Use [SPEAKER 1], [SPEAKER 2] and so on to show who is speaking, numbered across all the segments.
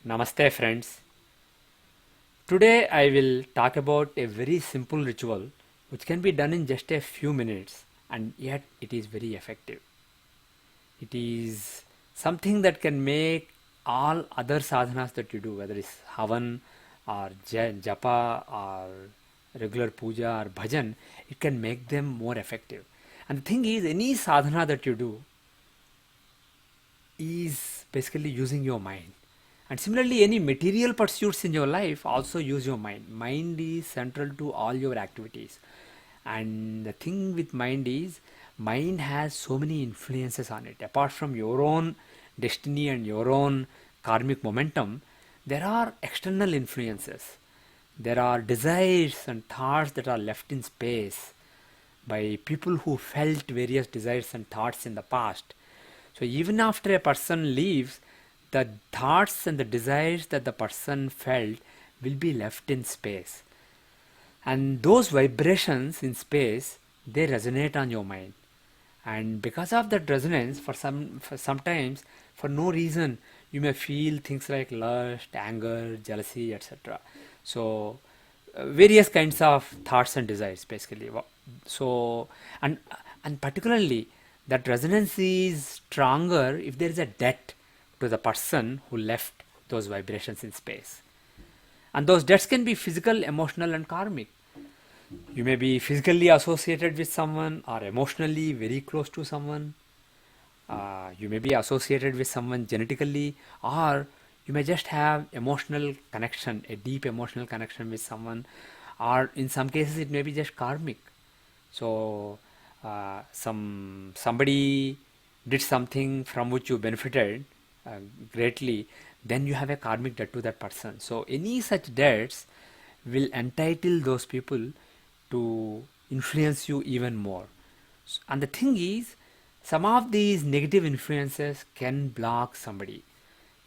[SPEAKER 1] Namaste friends. Today I will talk about a very simple ritual which can be done in just a few minutes and yet it is very effective. It is something that can make all other sadhanas that you do, whether it's havan or japa or regular puja or bhajan, it can make them more effective. And the thing is, any sadhana that you do is basically using your mind. And similarly, any material pursuits in your life also use your mind. Mind is central to all your activities. And the thing with mind is, mind has so many influences on it. Apart from your own destiny and your own karmic momentum, there are external influences. There are desires and thoughts that are left in space by people who felt various desires and thoughts in the past. So even after a person leaves, the thoughts and the desires that the person felt will be left in space. And those vibrations in space, they resonate on your mind. And because of that resonance, for sometimes, for no reason, you may feel things like lust, anger, jealousy, etc. So various kinds of thoughts and desires basically. So and and particularly that resonance is stronger if there is a debt to the person who left those vibrations in space. And those debts can be physical, emotional, and karmic. You may be physically associated with someone or emotionally very close to someone. You may be associated with someone genetically, or you may just have emotional connection, a deep emotional connection with someone, or in some cases it may be just karmic. So somebody did something from which you benefited greatly, then you have a karmic debt to that person. So any such debts will entitle those people to influence you even more. And the thing is, some of these negative influences can block somebody.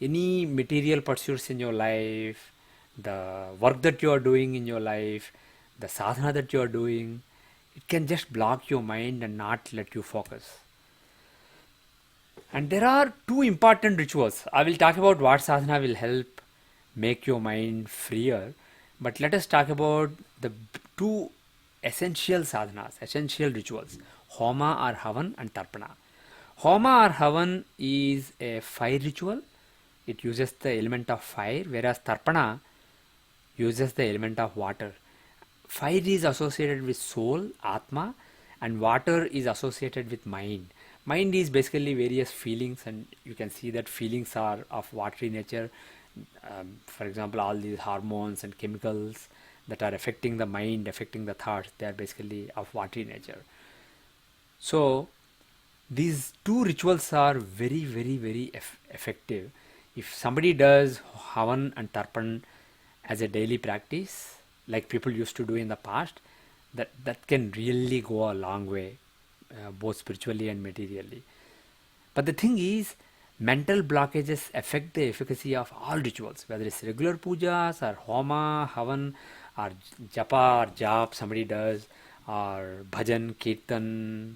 [SPEAKER 1] Any material pursuits in your life, the work that you are doing in your life, the sadhana that you are doing, it can just block your mind and not let you focus. And there are two important rituals. I will talk about what sadhana will help make your mind freer. But let us talk about the two essential sadhanas, essential rituals, Homa or Havan and Tarpana. Homa or Havan is a fire ritual. It uses the element of fire, whereas Tarpana uses the element of water. Fire is associated with soul, Atma, and water is associated with mind. Mind is basically various feelings, and you can see that feelings are of watery nature. For example, all these hormones and chemicals that are affecting the mind, affecting the thoughts, they are basically of watery nature. So, these two rituals are very, very, very effective. If somebody does Havan and Tarpan as a daily practice, like people used to do in the past, that can really go a long way, both spiritually and materially. But the thing is, mental blockages affect the efficacy of all rituals, whether it's regular pujas or homa, havan, or japa or jap somebody does, or bhajan, kirtan,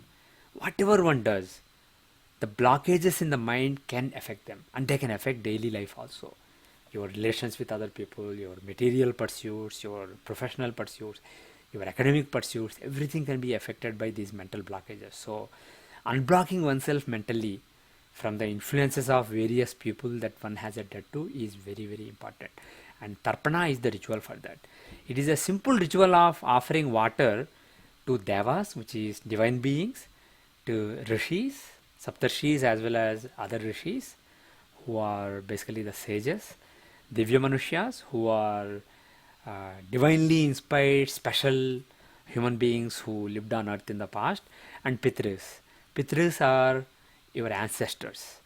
[SPEAKER 1] whatever one does. The blockages in the mind can affect them, and they can affect daily life also. Your relations with other people, your material pursuits, your professional pursuits, your academic pursuits, everything can be affected by these mental blockages. So, unblocking oneself mentally from the influences of various people that one has a debt to is very, very important. And Tarpana is the ritual for that. It is a simple ritual of offering water to Devas, which is divine beings, to Rishis, Saptarshis, as well as other Rishis, who are basically the sages, Divya Manushas, who are divinely inspired, special human beings who lived on earth in the past, and Pitris. Pitris are your ancestors.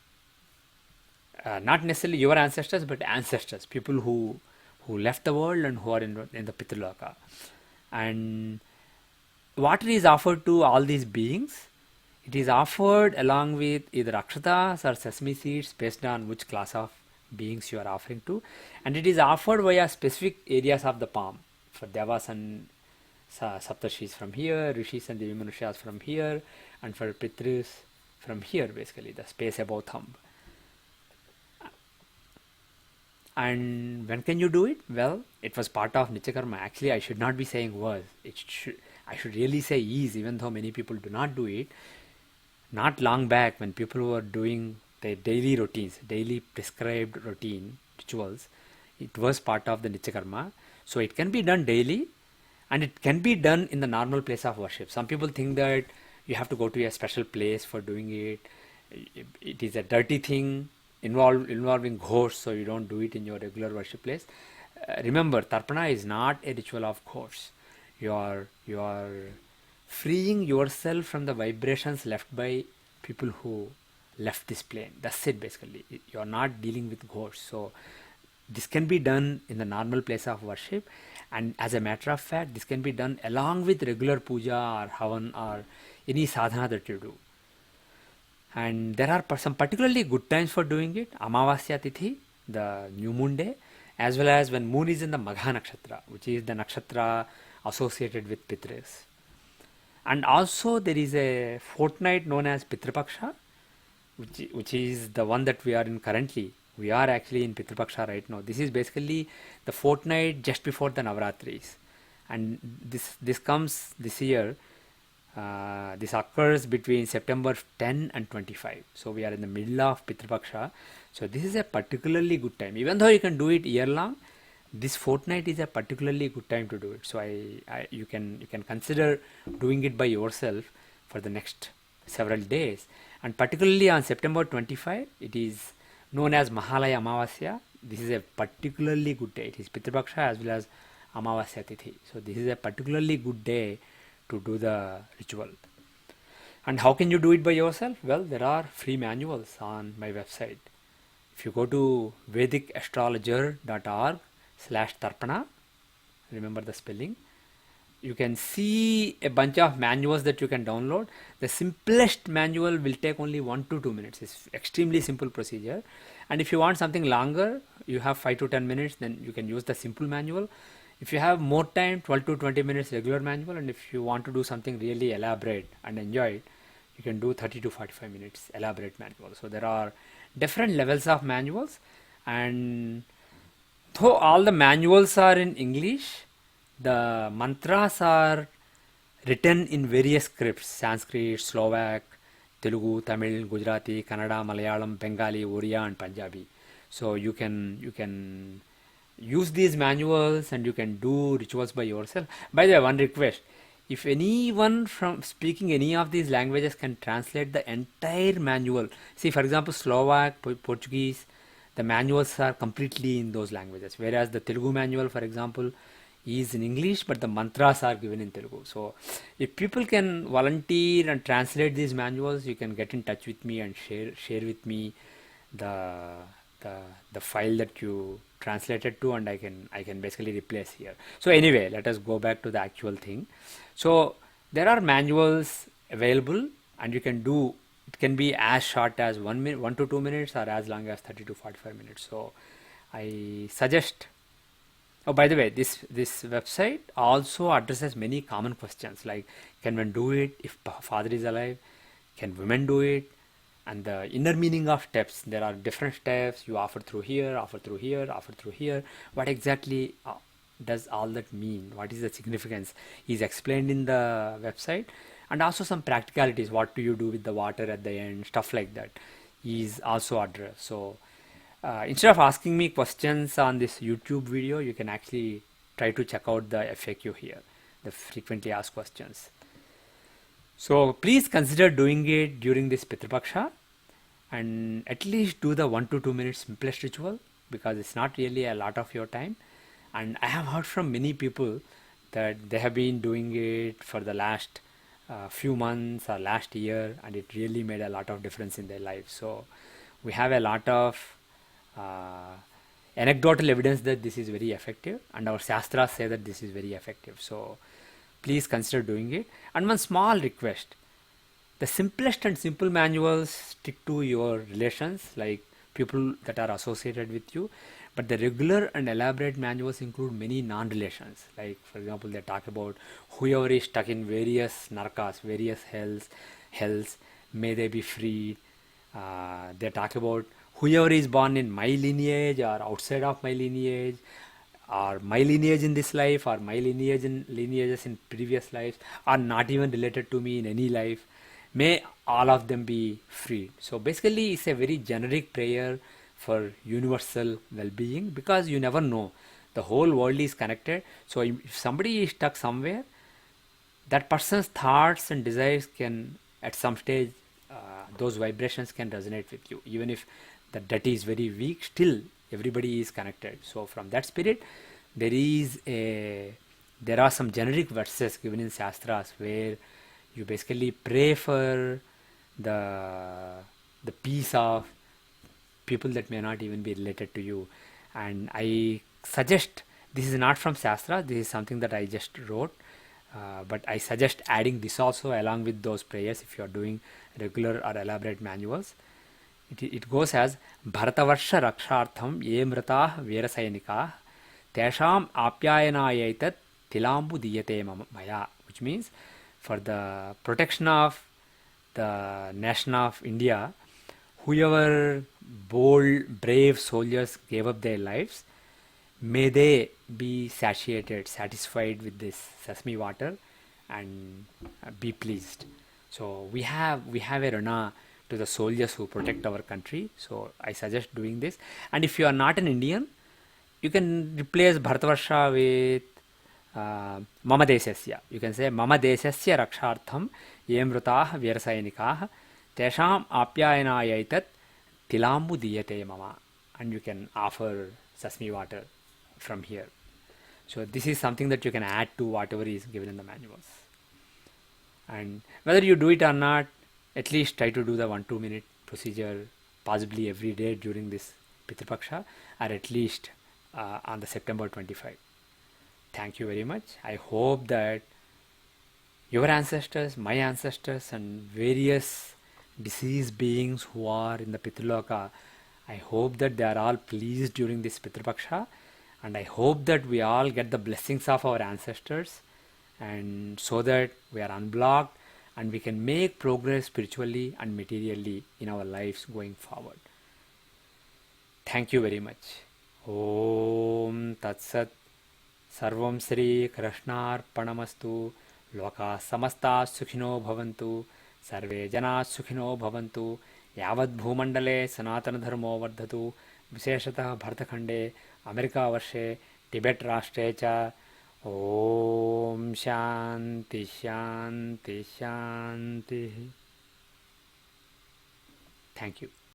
[SPEAKER 1] Not necessarily your ancestors, but ancestors, people who left the world and who are in the Pitraloka. And water is offered to all these beings. It is offered along with either akshatas or sesame seeds based on which class of beings you are offering to, and it is offered via specific areas of the palm for devas and saptarshis from here, rishis and devimanushas from here, and for pitris from here, basically the space above thumb. And when can you do it? Well, it was part of Nityakarma. Actually, I should not be saying was. I should really say is, even though many people do not do it. Not long back, when people were doing their daily routines, daily prescribed routine rituals, it was part of the Nityakarma. So it can be done daily, and it can be done in the normal place of worship. Some people think that you have to go to a special place for doing it. It is a dirty thing involving ghosts, so you don't do it in your regular worship place. Remember, Tarpana is not a ritual of ghosts. You are freeing yourself from the vibrations left by people who left this plane. That's it basically. You're not dealing with ghosts. So this can be done in the normal place of worship, and as a matter of fact, this can be done along with regular puja or havan or any sadhana that you do. And there are some particularly good times for doing it. Amavasya Tithi, the new moon day, as well as when moon is in the Magha Nakshatra, which is the nakshatra associated with Pitris. And also there is a fortnight known as Pitrapaksha, which is the one that we are in currently. We are actually in Pitrapaksha right now. This is basically the fortnight just before the Navratris. And this comes this year. This occurs between September 10 and 25. So we are in the middle of Pitrapaksha. So this is a particularly good time. Even though you can do it year long, this fortnight is a particularly good time to do it. So you can consider doing it by yourself for the next several days. And particularly on September 25, it is known as Mahalaya Amavasya. This is a particularly good day. It is Pitrapaksha as well as Amavasya Tithi. So this is a particularly good day to do the ritual. And how can you do it by yourself? Well, there are free manuals on my website. If you go to vedicastrologer.org/Tarpana, remember the spelling, you can see a bunch of manuals that you can download. The simplest manual will take only 1 to 2 minutes. It's extremely simple procedure. And if you want something longer, you have 5 to 10 minutes, then you can use the simple manual. If you have more time, 12 to 20 minutes regular manual, and if you want to do something really elaborate and enjoy it, you can do 30 to 45 minutes elaborate manual. So there are different levels of manuals, and though all the manuals are in English, the mantras are written in various scripts: Sanskrit, Slovak, Telugu, Tamil, Gujarati, Kannada, Malayalam, Bengali, Oriya, and Punjabi. So you can use these manuals and you can do rituals by yourself. By the way, one request: if anyone from speaking any of these languages can translate the entire manual, see for example Slovak, Portuguese, the manuals are completely in those languages, whereas the Telugu manual, for example, is in English, but the mantras are given in Telugu. So if people can volunteer and translate these manuals, you can get in touch with me and share with me the file that you translated to, and I can basically replace here. So anyway, let us go back to the actual thing. So there are manuals available, and you can do it. Can be as short as 1 to 2 minutes, or as long as 30 to 45 minutes. So I suggest. Oh, by the way, this website also addresses many common questions like, can one do it if father is alive? Can women do it? And the inner meaning of steps. There are different steps. You offer through here, offer through here, offer through here. What exactly does all that mean? What is the significance? Is explained in the website. And also some practicalities. What do you do with the water at the end? Stuff like that is also addressed. So instead of asking me questions on this YouTube video, you can actually try to check out the FAQ here, the frequently asked questions. So please consider doing it during this Pitrapaksha, and at least do the 1 to 2 minutes simplest ritual, because it's not really a lot of your time. And I have heard from many people that they have been doing it for the last few months or last year, and it really made a lot of difference in their life. So we have a lot of anecdotal evidence that this is very effective, and our shastras say that this is very effective. So please consider doing it. And one small request: the simplest and simple manuals stick to your relations, like people that are associated with you, but the regular and elaborate manuals include many non-relations. Like for example, they talk about whoever is stuck in various narakas, various hells, may they be freed. They talk about whoever is born in my lineage or outside of my lineage, or my lineage in this life, or my lineages in previous lives, are not even related to me in any life, may all of them be freed. So basically it's a very generic prayer for universal well-being, because you never know, the whole world is connected. So if somebody is stuck somewhere, that person's thoughts and desires can, at some stage, those vibrations can resonate with you, even if the deity is very weak. Still everybody is connected. So from that spirit, there is a there are some generic verses given in shastras where you basically pray for the the peace of people that may not even be related to you. And I suggest, this is not from Shastra, this is something that I just wrote, but I suggest adding this also along with those prayers if you are doing regular or elaborate manuals. It goes as Bharatavarsha Rakshartham Ye Mrata Veerasainika Tesham Apyayanayaitat Tilambu Diyate Maya, which means for the protection of the nation of India, whoever bold, brave soldiers gave up their lives, may they be satisfied with this sesame water, and be pleased. So we have a rana to the soldiers who protect our country. So I suggest doing this. And if you are not an Indian, you can replace Bharatavarsha with Mama Desasya. You can say Mama Desasya Rakshartham Ye Mrutah Vyarasainikah Tesham Apyayanayaitat Tilambu Diyate Mama. And you can offer sesame water from here. So this is something that you can add to whatever is given in the manuals. And whether you do it or not, at least try to do the 1-2 minute procedure, possibly every day during this Pitrupaksha, or at least on the September 25. Thank you very much. I hope that your ancestors, my ancestors, and various deceased beings who are in the Pitruloka, I hope that they are all pleased during this Pitrupaksha, and I hope that we all get the blessings of our ancestors, and so that we are unblocked and we can make progress spiritually and materially in our lives going forward. Thank you very much. Om Tat Sat. Sarvam Sri Krishnarpanamastu. Loka samasta sukhino bhavantu. Sarve jana sukhino bhavantu. Yavad bhumandale sanatana dharmo vardhatu. Visheshatah Bhartakhande, America varshe, Tibet rashtre cha. Om Shanti Shanti Shanti. Thank you.